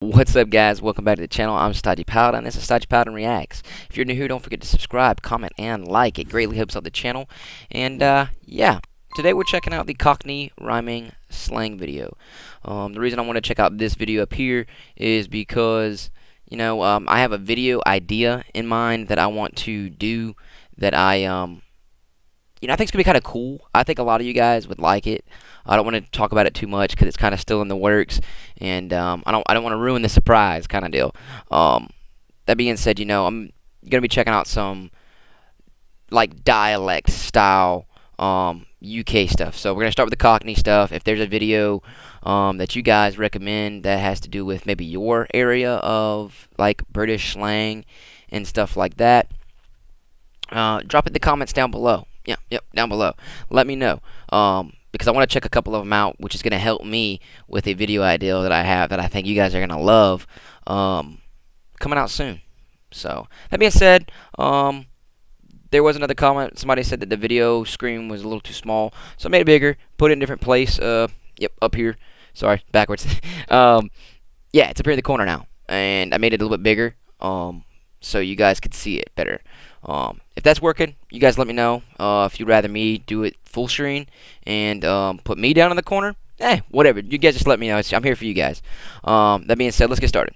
What's up, guys? Welcome back to the channel. I'm Stodgy Paladin. This is Stodgy Paladin Reacts. If you're new here, don't forget to subscribe, comment, and like. It greatly helps out the channel. And, yeah. Today we're checking out the Cockney rhyming slang video. The reason I want to check out this video up here is because, I have a video idea in mind that I want to do that I think it's going to be kind of cool. I think a lot of you guys would like it. I don't want to talk about it too much because it's kind of still in the works, and I don't want to ruin the surprise kind of deal. That being said, I'm gonna be checking out some like dialect style UK stuff. So we're gonna start with the Cockney stuff. If there's a video that you guys recommend that has to do with maybe your area of like British slang and stuff like that, drop it in the comments down below. Yep, down below. Let me know. Because I want to check a couple of them out, which is going to help me with a video idea that I have that I think you guys are going to love, coming out soon. So, that being said, there was another comment. Somebody said that the video screen was a little too small, so I made it bigger, put it in a different place. Yep, up here. Sorry, backwards. Yeah, it's up here in the corner now, and I made it a little bit bigger, so you guys could see it better. If that's working, you guys let me know. If you'd rather me do it full screen and put me down in the corner, whatever. You guys just let me know. I'm here for you guys. That being said, let's get started.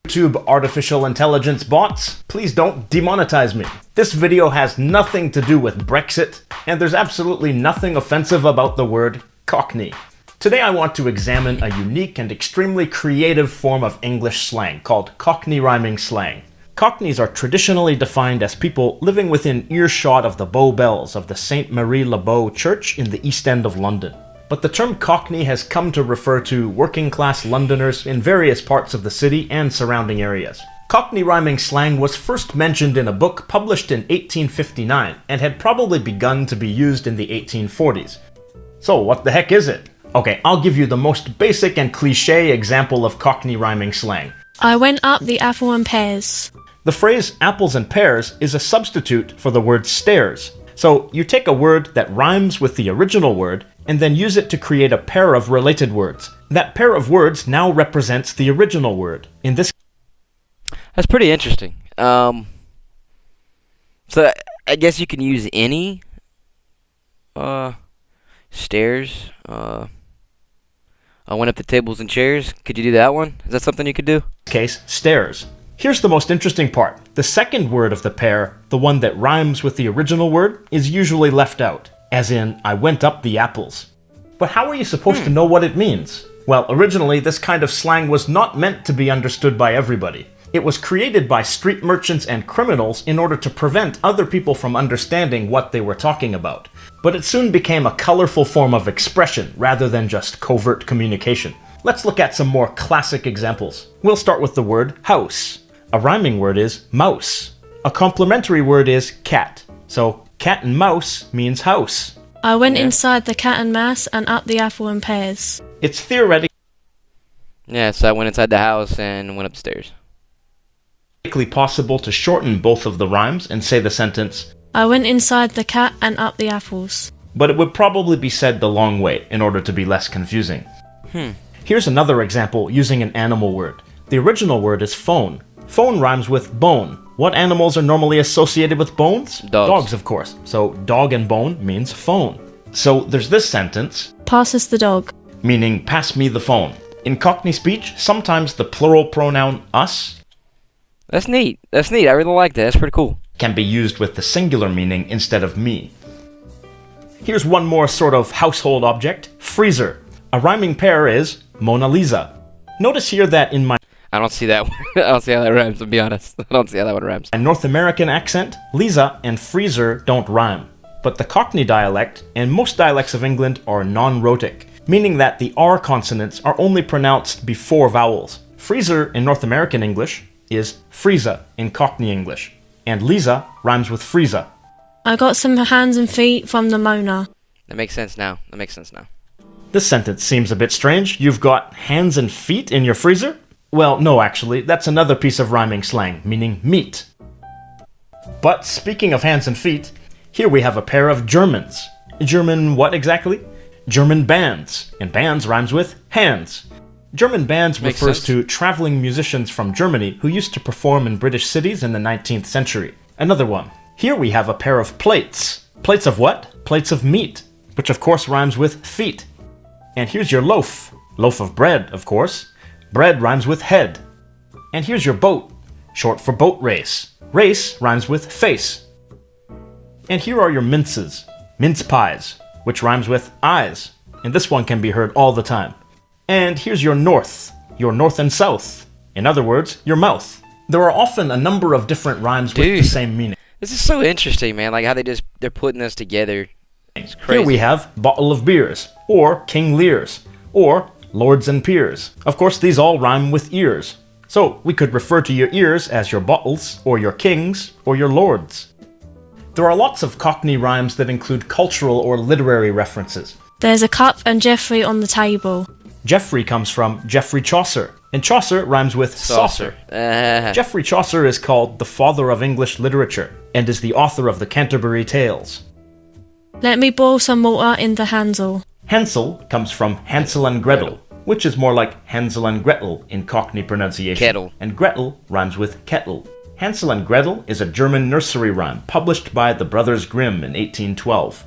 YouTube artificial intelligence bots, please don't demonetize me. This video has nothing to do with Brexit, and there's absolutely nothing offensive about the word Cockney. Today I want to examine a unique and extremely creative form of English slang called Cockney rhyming slang. Cockneys are traditionally defined as people living within earshot of the Bow Bells of the St. Mary-le-Bow Church in the East End of London. But the term Cockney has come to refer to working-class Londoners in various parts of the city and surrounding areas. Cockney rhyming slang was first mentioned in a book published in 1859 and had probably begun to be used in the 1840s. So what the heck is it? Okay, I'll give you the most basic and cliché example of Cockney rhyming slang. I went up the apple and pears. The phrase apples and pears is a substitute for the word stairs. So you take a word that rhymes with the original word and then use it to create a pair of related words. That pair of words now represents the original word. In this That's pretty interesting. So I guess you can use any stairs. I went up the tables and chairs. Could you do that one? Is that something you could do? case, stairs. Here's the most interesting part. The second word of the pair, the one that rhymes with the original word, is usually left out, as in, I went up the apples. But how are you supposed to know what it means? Well, originally, this kind of slang was not meant to be understood by everybody. It was created by street merchants and criminals in order to prevent other people from understanding what they were talking about. But it soon became a colorful form of expression rather than just covert communication. Let's look at some more classic examples. We'll start with the word house. A rhyming word is mouse. A complementary word is cat. So cat and mouse means house. I went inside the cat and mouse and up the apple and pears. It's theoretically Yeah, so I went inside the house and went upstairs. possible to shorten both of the rhymes and say the sentence, I went inside the cat and up the apples. but it would probably be said the long way in order to be less confusing. Here's another example using an animal word. The original word is phone. Phone rhymes with bone. What animals are normally associated with bones? Dogs. Dogs, of course. So dog and bone means phone. So there's this sentence, Pass us the dog. meaning pass me the phone. In Cockney speech, sometimes the plural pronoun us That's neat. That's neat. I really like that. That's pretty cool. can be used with the singular meaning instead of me. Here's one more sort of household object, freezer. A rhyming pair is Mona Lisa. Notice here that in my I don't see that. I don't see how that rhymes, to be honest. I don't see how that one rhymes. North American accent, Lisa and freezer don't rhyme. But the Cockney dialect and most dialects of England are non-rhotic, meaning that the R consonants are only pronounced before vowels. Freezer in North American English is Frieza in Cockney English, and Lisa rhymes with Frieza. I got some hands and feet from the Mona. That makes sense now. That makes sense now. This sentence seems a bit strange. You've got hands and feet in your freezer? Well, no, actually, that's another piece of rhyming slang, meaning meat. But speaking of hands and feet, here we have a pair of Germans. German what exactly? German bands, and bands rhymes with hands. German bands Makes refers sense. to traveling musicians from Germany who used to perform in British cities in the 19th century. Another one. Here we have a pair of plates. Plates of what? Plates of meat, which of course rhymes with feet. And here's your loaf. Loaf of bread, of course. Bread rhymes with head. And here's your boat, short for boat race. Race rhymes with face. And here are your minces. Mince pies, which rhymes with eyes. And this one can be heard all the time. And here's your north and south. In other words, your mouth. There are often a number of different rhymes with the Dude. same meaning. This is so interesting, man. Like how they're putting this together. It's crazy. Here we have bottle of beers, or King Lears, or lords and peers. Of course, these all rhyme with ears. So we could refer to your ears as your bottles, or your kings, or your lords. There are lots of Cockney rhymes that include cultural or literary references. There's a cup and Geoffrey on the table. Geoffrey comes from Geoffrey Chaucer, and Chaucer rhymes with saucer. Geoffrey Chaucer is called the father of English literature, and is the author of the Canterbury Tales. Let me boil some water in the Hansel. Hansel comes from Hansel and Gretel, which is more like Hansel and Gretel in Cockney pronunciation. Kettle. And Gretel rhymes with kettle. Hansel and Gretel is a German nursery rhyme published by the Brothers Grimm in 1812.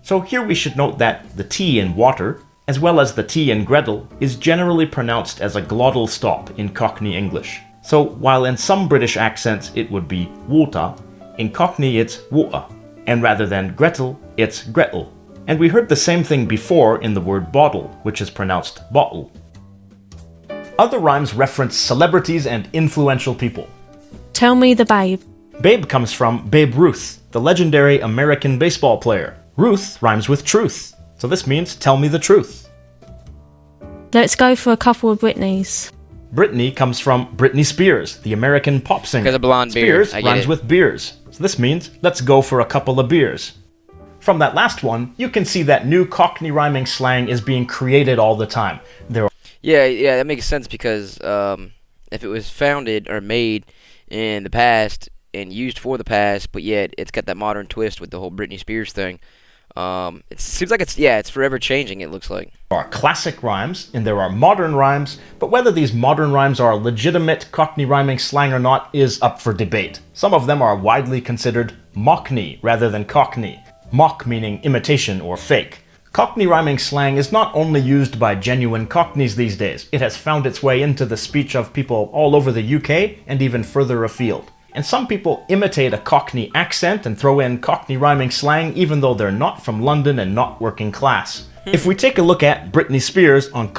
So here we should note that the T in water, as well as the T in Gretel, is generally pronounced as a glottal stop in Cockney English. So while in some British accents it would be water, in Cockney it's water, and rather than Gretel, it's Gretel. And we heard the same thing before in the word bottle, which is pronounced bottle. Other rhymes reference celebrities and influential people. Tell me the babe. Babe comes from Babe Ruth, the legendary American baseball player. Ruth rhymes with truth, so this means tell me the truth. Let's go for a couple of Britneys. Britney comes from Britney Spears, the American pop singer. Because of blonde beard. Spears I get rhymes it. with beers, so this means let's go for a couple of beers. From that last one, you can see that new Cockney rhyming slang is being created all the time. There are Yeah, that makes sense because if it was founded or made in the past and used for the past, but yet it's got that modern twist with the whole Britney Spears thing. It seems like it's forever changing. It looks like. There are classic rhymes and there are modern rhymes, but whether these modern rhymes are legitimate Cockney rhyming slang or not is up for debate. Some of them are widely considered mockney rather than Cockney. Mock meaning imitation or fake. Cockney rhyming slang is not only used by genuine Cockneys these days, it has found its way into the speech of people all over the UK and even further afield. And some people imitate a Cockney accent and throw in Cockney rhyming slang even though they're not from London and not working class. If we take a look at Britney Spears on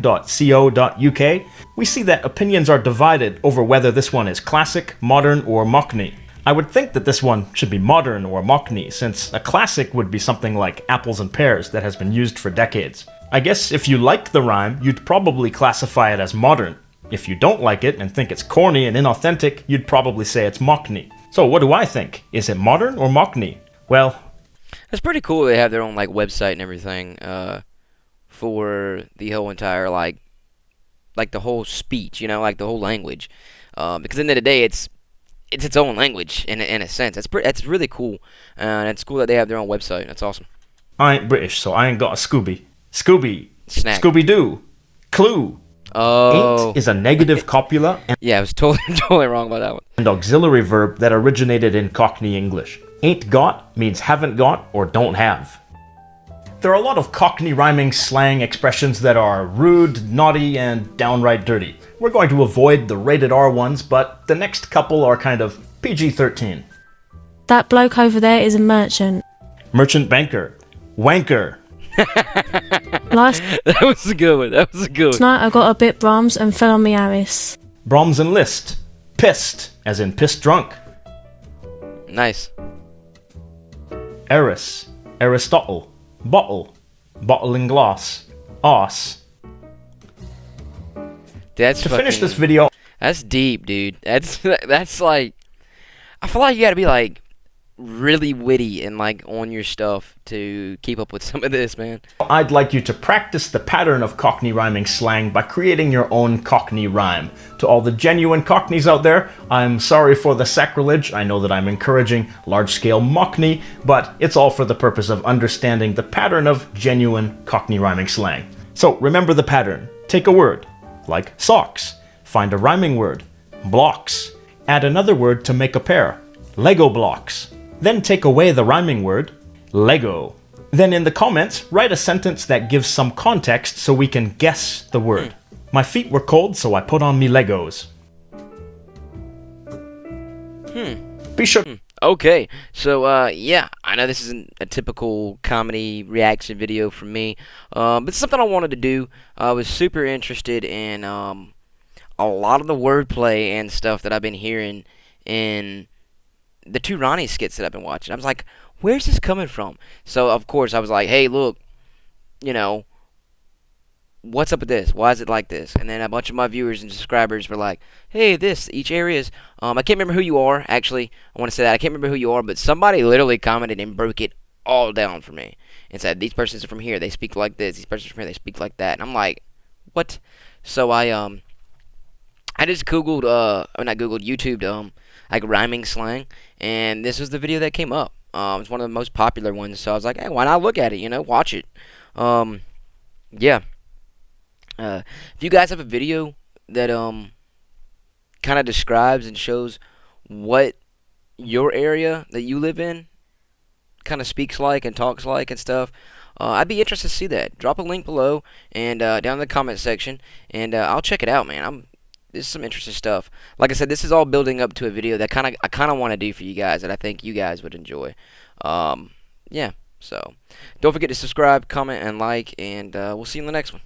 cockneyrhymingslang.co.uk, we see that opinions are divided over whether this one is classic, modern, or mockney. I would think that this one should be modern or mockney, since a classic would be something like apples and pears that has been used for decades. I guess if you like the rhyme, you'd probably classify it as modern. If you don't like it and think it's corny and inauthentic, you'd probably say it's mockney. So what do I think? Is it modern or mockney? Well, It's pretty cool they have their own like website and everything for the whole entire like the whole speech, like the whole language. Because at the end of the day, it's its own language in a sense. That's really cool, and it's cool that they have their own website. That's awesome. I ain't British, so I ain't got a Scooby. Scooby. Snack. Scooby-Doo. Clue. Oh, Ain't is a negative copula yeah, I was totally wrong about that one. and auxiliary verb that originated in Cockney English. Ain't got means haven't got or don't have. There are a lot of Cockney rhyming slang expressions that are rude, naughty, and downright dirty. We're going to avoid the rated R ones, but the next couple are kind of PG-13. That bloke over there is a merchant. Merchant banker. Wanker. Last That was a good one. That was a good one. night I got a bit Brahms and fell on me Harris. Brahms and list. Pissed, as in pissed drunk. Nice. Eris. Aristotle. Bottle. Bottle in glass. Arse. That's To finish fucking- this video, That's deep, dude. That's like, I feel like you gotta be like really witty and like on your stuff to keep up with some of this, man. I'd like you to practice the pattern of Cockney rhyming slang by creating your own Cockney rhyme. To all the genuine Cockneys out there, I'm sorry for the sacrilege. I know that I'm encouraging large-scale mockney, but it's all for the purpose of understanding the pattern of genuine Cockney rhyming slang. So remember the pattern. Take a word, like socks. Find a rhyming word, blocks. Add another word to make a pair, Lego blocks. Then take away the rhyming word, Lego. Then in the comments, write a sentence that gives some context so we can guess the word. My feet were cold, so I put on me Legos. Be sure. Okay, so yeah, I know this isn't a typical comedy reaction video from me, but it's something I wanted to do. I was super interested in a lot of the wordplay and stuff that I've been hearing in the two Ronnie skits that I've been watching. I was like, where's this coming from? So of course I was like, hey, look, you know, what's up with this? Why is it like this? And then a bunch of my viewers and subscribers were like, hey, each area is, I can't remember who you are, actually. I want to say that. I can't remember who you are, but somebody literally commented and broke it all down for me. And said, these persons are from here, they speak like this. These persons are from here, they speak like that. And I'm like, what? So I just Googled, YouTubed, like rhyming slang. And this was the video that came up. It's one of the most popular ones. So I was like, hey, why not look at it, you know, watch it. Yeah. If you guys have a video that kind of describes and shows what your area that you live in kind of speaks like and talks like and stuff, I'd be interested to see that. Drop a link below and down in the comment section, and I'll check it out, man. This is some interesting stuff. Like I said, this is all building up to a video that I kind of want to do for you guys that I think you guys would enjoy. Yeah. So don't forget to subscribe, comment, and like, and we'll see you in the next one.